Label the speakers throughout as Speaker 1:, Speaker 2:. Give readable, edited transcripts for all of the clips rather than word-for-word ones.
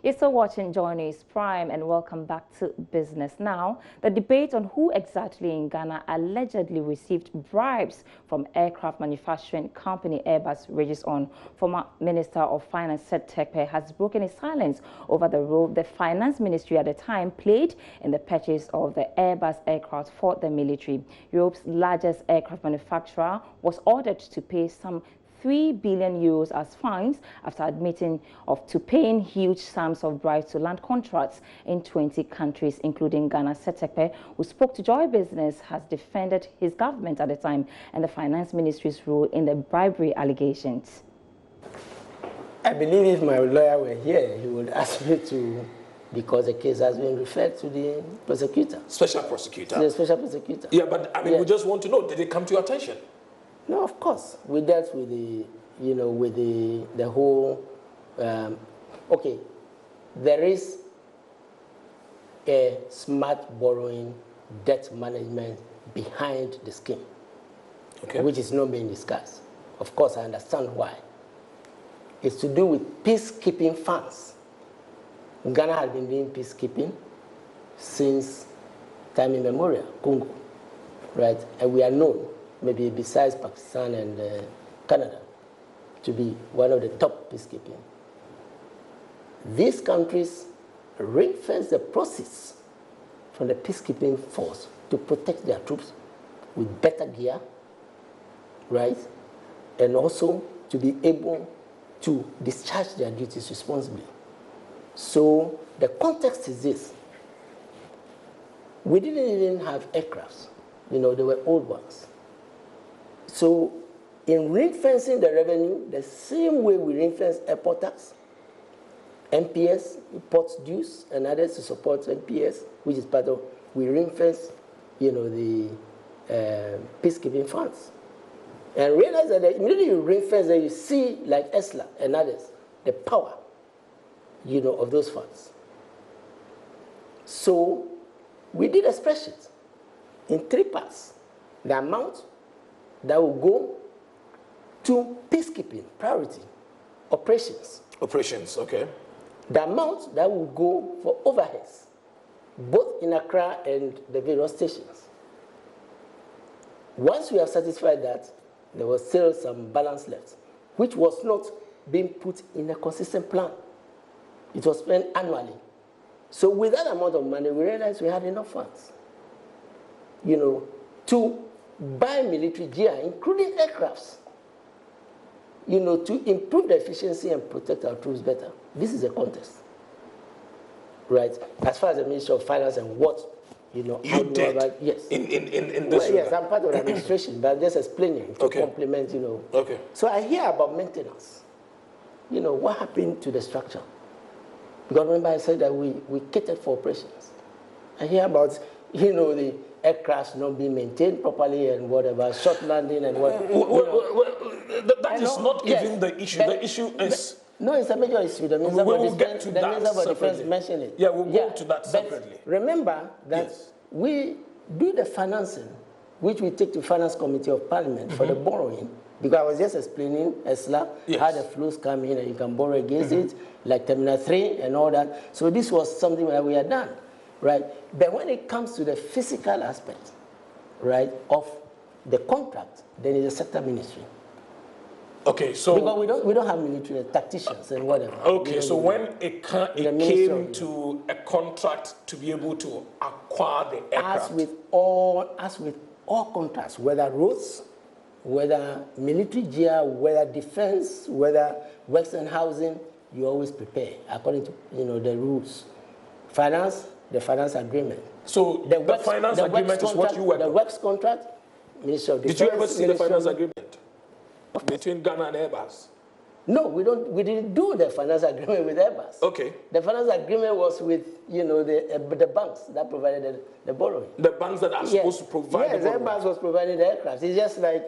Speaker 1: You're still watching JoyNews Prime, and welcome back to Business Now. The debate on who exactly in Ghana allegedly received bribes from aircraft manufacturing company Airbus rages on. Former Minister of Finance Seth Terkper has broken his silence over the role the Finance Ministry at the time played in the purchase of the Airbus aircraft for the military. Europe's largest aircraft manufacturer was ordered to pay some 3 billion euros as fines after admitting to paying huge sums of bribes to land contracts in 20 countries, including Ghana. Seth Terkper, who spoke to Joy Business, has defended his government at the time and the Finance Ministry's role in the bribery allegations.
Speaker 2: I believe if my lawyer were here, he would ask me to, because the case has been referred to the prosecutor.
Speaker 3: Special prosecutor?
Speaker 2: The special prosecutor.
Speaker 3: Yeah, but I mean, we just want to know, did it come to your attention?
Speaker 2: No, of course. We dealt with the, with the whole, okay, there is a smart borrowing debt management behind the scheme, okay, which is not being discussed. Of course, I understand why. It's to do with peacekeeping funds. Ghana has been doing peacekeeping since time immemorial, Congo, right? And we are known, maybe besides Pakistan and Canada, to be one of the top peacekeeping. These countries ring-fence the proceeds from the peacekeeping force to protect their troops with better gear, right? And also to be able to discharge their duties responsibly. So the context is this. We didn't even have aircrafts. They were old ones. So in ring-fencing the revenue, the same way we ring-fence airport tax, MPS, port dues, and others to support MPS, which is part of, we ring-fence, the peacekeeping funds. And realize that immediately you ring-fence, that you see, like ESLA and others, the power, of those funds. So we did a spreadsheet in 3 parts. The amount that will go to peacekeeping, priority, operations.
Speaker 3: Operations, okay.
Speaker 2: The amount that will go for overheads, both in Accra and the various stations. Once we have satisfied that, there was still some balance left, which was not being put in a consistent plan. It was spent annually. So with that amount of money, we realized we had enough funds, to buy military gear, including aircrafts, to improve the efficiency and protect our troops better. This is a contest, right? As far as the Ministry of Finance and what,
Speaker 3: you did
Speaker 2: about, yes.
Speaker 3: In this
Speaker 2: yes, I'm part of the administration, but I'm just explaining to complement,
Speaker 3: Okay.
Speaker 2: So I hear about maintenance. What happened to the structure? Because remember I said that we catered for operations. I hear about, the aircraft not being maintained properly and whatever, short landing and what.
Speaker 3: That is not even the issue. The issue is...
Speaker 2: No, it's a major issue. The Minister
Speaker 3: will get to that separately.
Speaker 2: Mentioned it.
Speaker 3: Yeah, we'll go to that separately.
Speaker 2: Remember that we do the financing, which we take to Finance Committee of Parliament for the borrowing. Because I was just explaining, ESLA, how the flows come in and you can borrow against it, like Terminal 3 and all that. So this was something that we had done, right? But when it comes to the physical aspect, right, of the contract, then it's a sector ministry.
Speaker 3: Okay, so...
Speaker 2: Because we don't have military tacticians and whatever.
Speaker 3: Okay, so when it came to a contract to be able to acquire the aircraft...
Speaker 2: As with all contracts, whether roads, whether military gear, whether defense, whether works and housing, you always prepare according to the rules. Finance, the finance agreement.
Speaker 3: So the finance agreement is what you work on?
Speaker 2: The works contract, Ministry of Defense.
Speaker 3: Did you ever see the finance agreement between Ghana and Airbus?
Speaker 2: No, we didn't do the finance agreement with Airbus.
Speaker 3: Okay.
Speaker 2: The finance agreement was with the banks that provided the borrowing.
Speaker 3: The banks that are supposed to provide the borrowing.
Speaker 2: Airbus was providing the aircraft. It's just like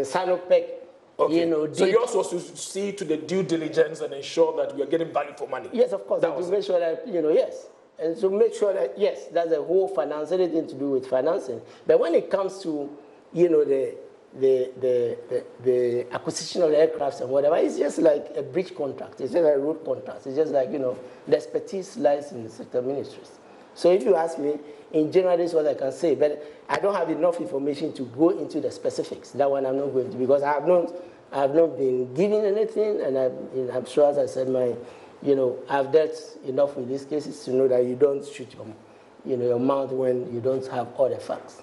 Speaker 2: Sinopec.
Speaker 3: Okay. So you're supposed to see to the due diligence and ensure that we are getting value for money.
Speaker 2: Yes, of course. To make sure that yes, and to make sure that yes, that's the whole finance, anything to do with financing. But when it comes to the the acquisition of the aircrafts and whatever. It's just like a bridge contract. It's just like a road contract. It's just like, the expertise lies in the sector ministries. So if you ask me, in general, this is what I can say, but I don't have enough information to go into the specifics. That one I'm not going to, because I have not been given anything, and I'm sure, as I said, I've dealt enough with these cases to know that you don't shoot your mouth when you don't have all the facts.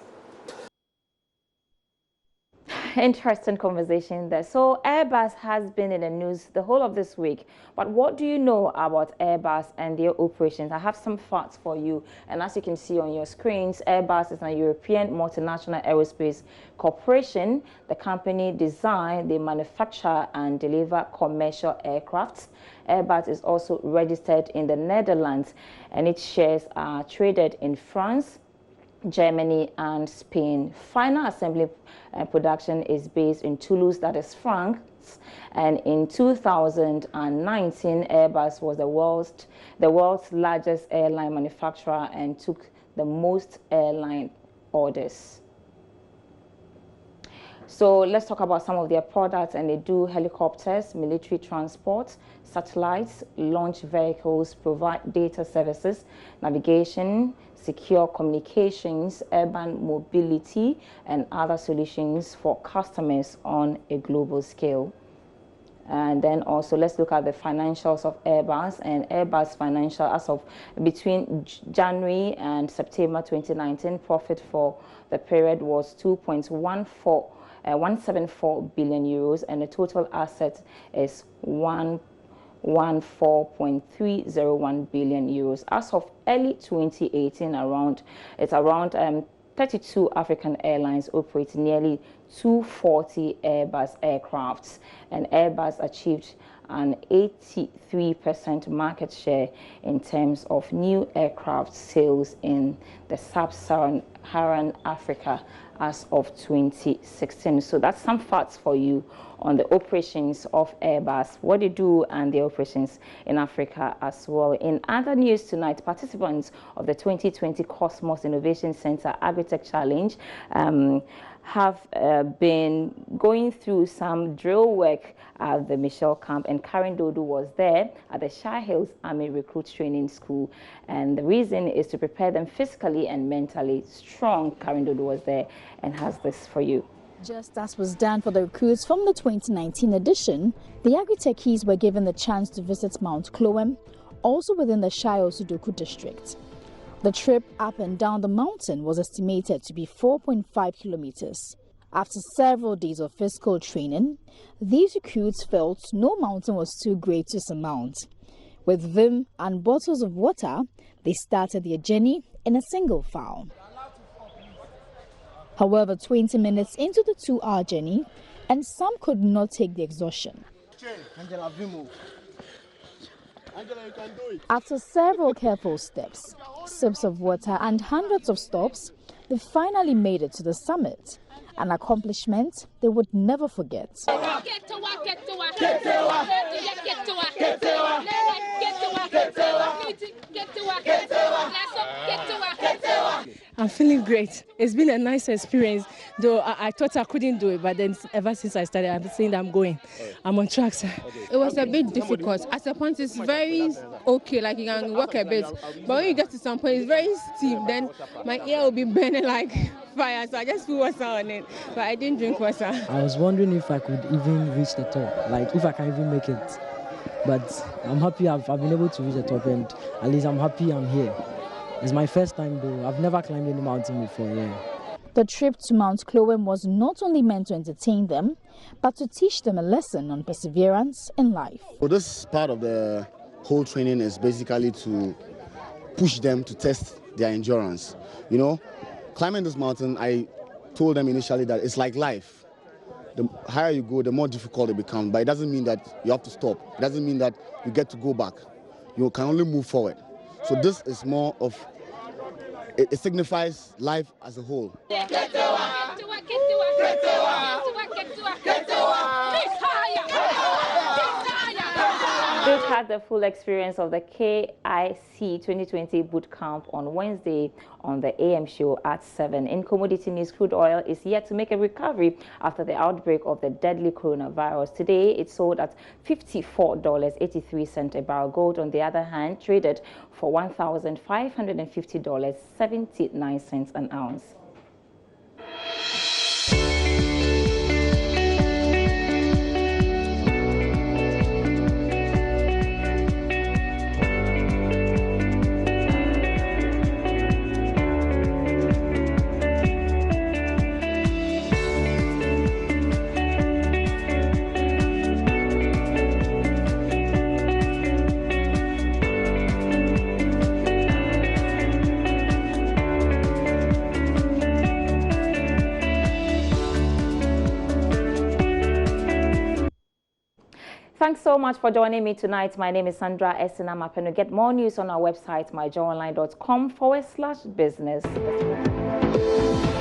Speaker 1: Interesting conversation there. So Airbus has been in the news the whole of this week, but what do you know about Airbus and their operations? I have some facts for you, and as you can see on your screens, Airbus is a European multinational aerospace corporation. The company design, they manufacture and deliver commercial aircrafts. Airbus is also registered in the Netherlands, and its shares are traded in France, Germany and Spain. Final assembly production is based in Toulouse, that is France, and in 2019 Airbus was the world's largest airline manufacturer and took the most airline orders. So let's talk about some of their products, and they do helicopters, military transport, satellites, launch vehicles, provide data services, navigation, secure communications, urban mobility, and other solutions for customers on a global scale. And then also let's look at the financials of Airbus. And Airbus financial as of between January and September 2019, profit for the period was 174 billion euros, and the total asset is 114.301 billion euros. As of early 2018, around 32 African airlines operate nearly 240 Airbus aircrafts, and Airbus achieved an 83% market share in terms of new aircraft sales in the sub-Saharan Africa as of 2016. So that's some facts for you on the operations of Airbus, what they do, and the operations in Africa as well. In other news tonight, participants of the 2020 Cosmos Innovation Center Agritech Challenge have been going through some drill work at the Michelle camp, and Karen Dodo was there at the Shah Hills Army Recruit Training School, and the reason is to prepare them physically and mentally strong. Karen Dodo was there and has this for you.
Speaker 4: Just as was done for the recruits from the 2019 edition, the Agritechies were given the chance to visit Mount Cloem, also within the Shire Sudoku district. The trip up and down the mountain was estimated to be 4.5 kilometers. After several days of physical training, these recruits felt no mountain was too great to surmount. With vim and bottles of water, they started their journey in a single file. However, 20 minutes into the 2-hour journey, and some could not take the exhaustion. After several careful steps, sips of water and hundreds of stops, they finally made it to the summit, an accomplishment they would never forget.
Speaker 5: I'm feeling great. It's been a nice experience, though I thought I couldn't do it, but then ever since I started, I'm saying that I'm going. I'm on track, sir.
Speaker 6: It was a bit difficult. At a point, it's very okay, like you can walk a bit. But when you get to some point, it's very steep. Then my ear will be burning like fire, so I just put water on it. But I didn't drink water.
Speaker 7: I was wondering if I could even reach the top, like if I can even make it. But I'm happy I've been able to reach the top, and at least I'm happy I'm here. It's my first time though. I've never climbed any mountain before, yeah.
Speaker 4: The trip to Mount Cloem was not only meant to entertain them, but to teach them a lesson on perseverance in life.
Speaker 8: Well, this part of the whole training is basically to push them to test their endurance. You know, climbing this mountain, I told them initially that it's like life. The higher you go, the more difficult it becomes, but it doesn't mean that you have to stop. It doesn't mean that you get to go back. You can only move forward. So this is more of, it signifies life as a whole.
Speaker 1: Youth had the full experience of the KIC 2020 boot camp on Wednesday on the AM show at 7. In commodity news, crude oil is yet to make a recovery after the outbreak of the deadly coronavirus. Today, it sold at $54.83 a barrel. Gold, on the other hand, traded for $1,550.79 an ounce. Thanks so much for joining me tonight. My name is Sandra Esinamapen. Get more news on our website, myjoyonline.com/business.